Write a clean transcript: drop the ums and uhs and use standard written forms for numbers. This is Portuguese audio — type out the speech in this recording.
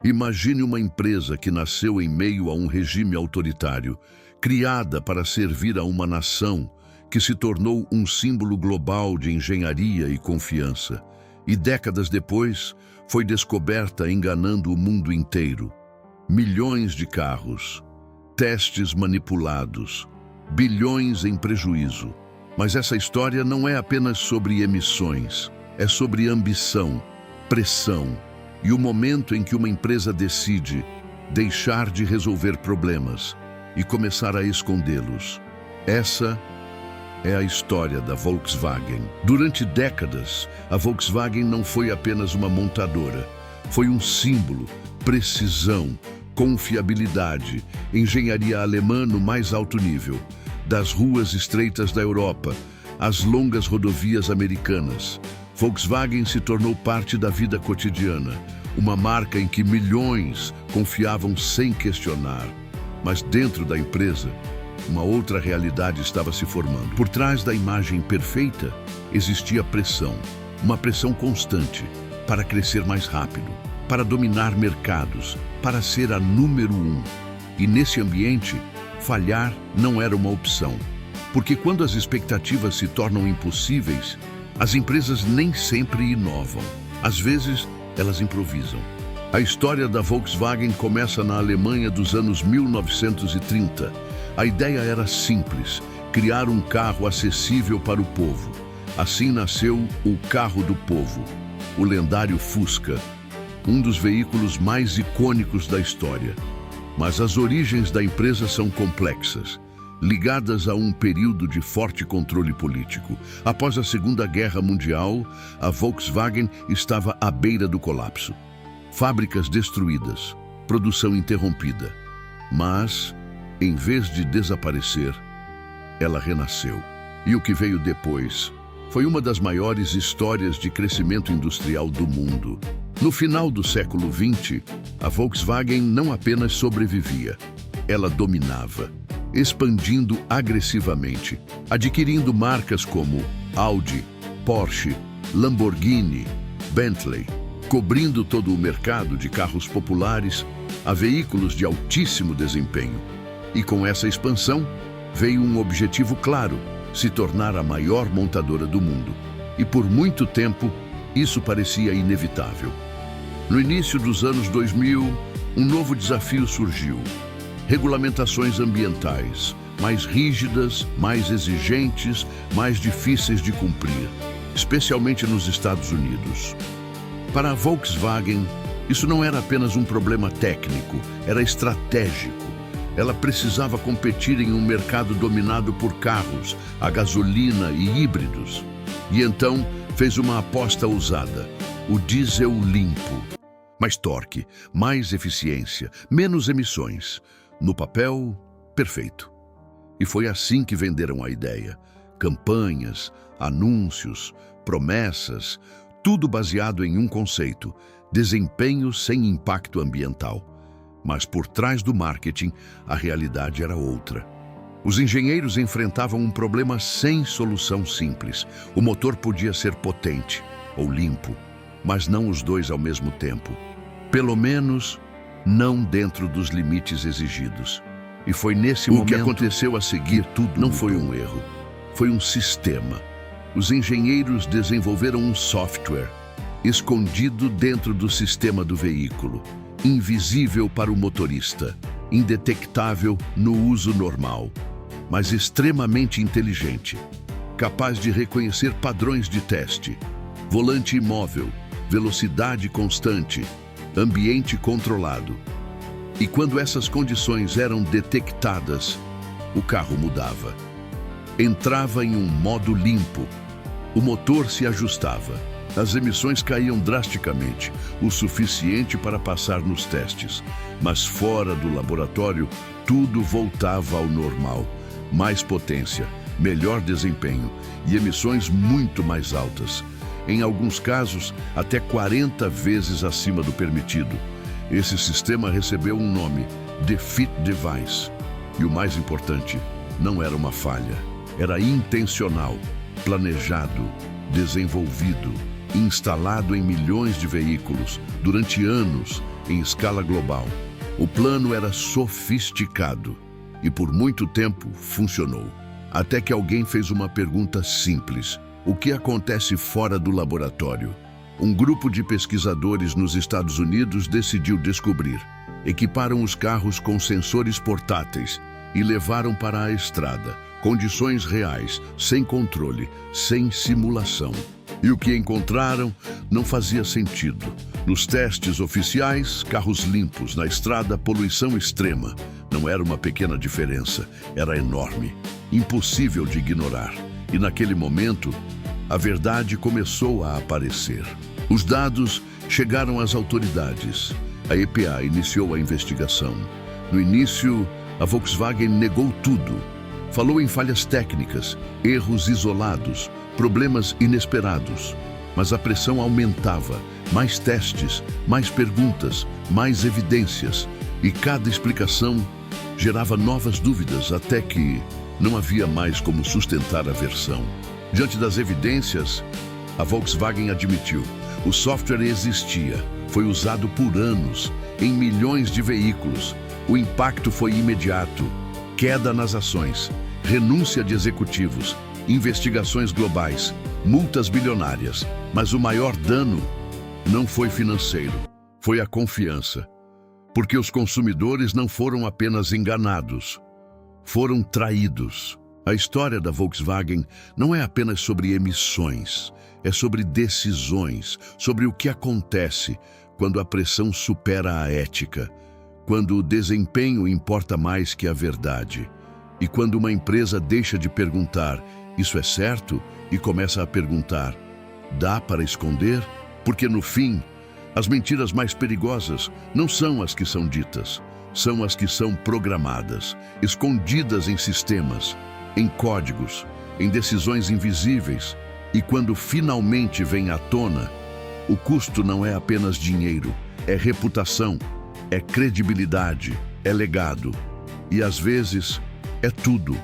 Imagine uma empresa que nasceu em meio a um regime autoritário, criada para servir a uma nação que se tornou um símbolo global de engenharia e confiança. E décadas depois, foi descoberta enganando o mundo inteiro. Milhões de carros, testes manipulados, bilhões em prejuízo. Mas essa história não é apenas sobre emissões, é sobre ambição, pressão e o momento em que uma empresa decide deixar de resolver problemas e começar a escondê-los. Essa é a história da Volkswagen. Durante décadas, a Volkswagen não foi apenas uma montadora. Foi um símbolo, precisão, confiabilidade, engenharia alemã no mais alto nível. Das ruas estreitas da Europa às longas rodovias americanas, Volkswagen se tornou parte da vida cotidiana, uma marca em que milhões confiavam sem questionar. Mas dentro da empresa, uma outra realidade estava se formando. Por trás da imagem perfeita, existia pressão, uma pressão constante para crescer mais rápido, para dominar mercados, para ser a número 1. E nesse ambiente, falhar não era uma opção, porque quando as expectativas se tornam impossíveis, as empresas nem sempre inovam. Às vezes, elas improvisam. A história da Volkswagen começa na Alemanha dos anos 1930. A ideia era simples: criar um carro acessível para o povo. Assim nasceu o carro do povo, o lendário Fusca, um dos veículos mais icônicos da história. Mas as origens da empresa são complexas, ligadas a um período de forte controle político. Após a Segunda Guerra Mundial, a Volkswagen estava à beira do colapso. Fábricas destruídas, produção interrompida. Mas, em vez de desaparecer, ela renasceu. E o que veio depois foi uma das maiores histórias de crescimento industrial do mundo. No final do século XX, a Volkswagen não apenas sobrevivia, ela dominava, expandindo agressivamente, adquirindo marcas como Audi, Porsche, Lamborghini, Bentley, cobrindo todo o mercado de carros populares a veículos de altíssimo desempenho. E com essa expansão, veio um objetivo claro: se tornar a maior montadora do mundo. E por muito tempo, isso parecia inevitável. No início dos anos 2000, um novo desafio surgiu: regulamentações ambientais, mais rígidas, mais exigentes, mais difíceis de cumprir, especialmente nos Estados Unidos. Para a Volkswagen, isso não era apenas um problema técnico, era estratégico. Ela precisava competir em um mercado dominado por carros, a gasolina e híbridos. E então fez uma aposta ousada: o diesel limpo. Mais torque, mais eficiência, menos emissões. No papel, perfeito. E foi assim que venderam a ideia. Campanhas, anúncios, promessas, tudo baseado em um conceito: desempenho sem impacto ambiental. Mas por trás do marketing, a realidade era outra. Os engenheiros enfrentavam um problema sem solução simples. O motor podia ser potente ou limpo, mas não os dois ao mesmo tempo. Pelo menos, não dentro dos limites exigidos. E foi nesse momento que aconteceu a seguir. Tudo não foi um erro, foi um sistema. Os engenheiros desenvolveram um software escondido dentro do sistema do veículo, invisível para o motorista, indetectável no uso normal, mas extremamente inteligente, capaz de reconhecer padrões de teste: volante imóvel, velocidade constante, ambiente controlado. E quando essas condições eram detectadas, o carro mudava. Entrava em um modo limpo. O motor se ajustava. As emissões caíam drasticamente, o suficiente para passar nos testes. Mas fora do laboratório, tudo voltava ao normal. Mais potência, melhor desempenho e emissões muito mais altas. Em alguns casos, até 40 vezes acima do permitido. Esse sistema recebeu um nome: The Fit Device. E o mais importante, não era uma falha. Era intencional, planejado, desenvolvido, instalado em milhões de veículos durante anos, em escala global. O plano era sofisticado e por muito tempo funcionou. Até que alguém fez uma pergunta simples: o que acontece fora do laboratório? Um grupo de pesquisadores nos Estados Unidos decidiu descobrir. Equiparam os carros com sensores portáteis e levaram para a estrada, condições reais, sem controle, sem simulação. E o que encontraram não fazia sentido. Nos testes oficiais, carros limpos, na estrada, poluição extrema. Não era uma pequena diferença, era enorme, impossível de ignorar. E naquele momento, a verdade começou a aparecer. Os dados chegaram às autoridades. A EPA iniciou a investigação. No início, a Volkswagen negou tudo. Falou em falhas técnicas, erros isolados, problemas inesperados. Mas a pressão aumentava. Mais testes, mais perguntas, mais evidências. E cada explicação gerava novas dúvidas até que não havia mais como sustentar a versão. Diante das evidências, a Volkswagen admitiu: o software existia, foi usado por anos, em milhões de veículos. O impacto foi imediato: queda nas ações, renúncia de executivos, investigações globais, multas bilionárias. Mas o maior dano não foi financeiro, foi a confiança. Porque os consumidores não foram apenas enganados, foram traídos. A história da Volkswagen não é apenas sobre emissões, é sobre decisões, sobre o que acontece quando a pressão supera a ética, quando o desempenho importa mais que a verdade, e quando uma empresa deixa de perguntar: isso é certo? E começa a perguntar: dá para esconder? Porque no fim, as mentiras mais perigosas não são as que são ditas, são as que são programadas, escondidas em sistemas, em códigos, em decisões invisíveis. E quando finalmente vem à tona, o custo não é apenas dinheiro, é reputação, é credibilidade, é legado. E às vezes é tudo.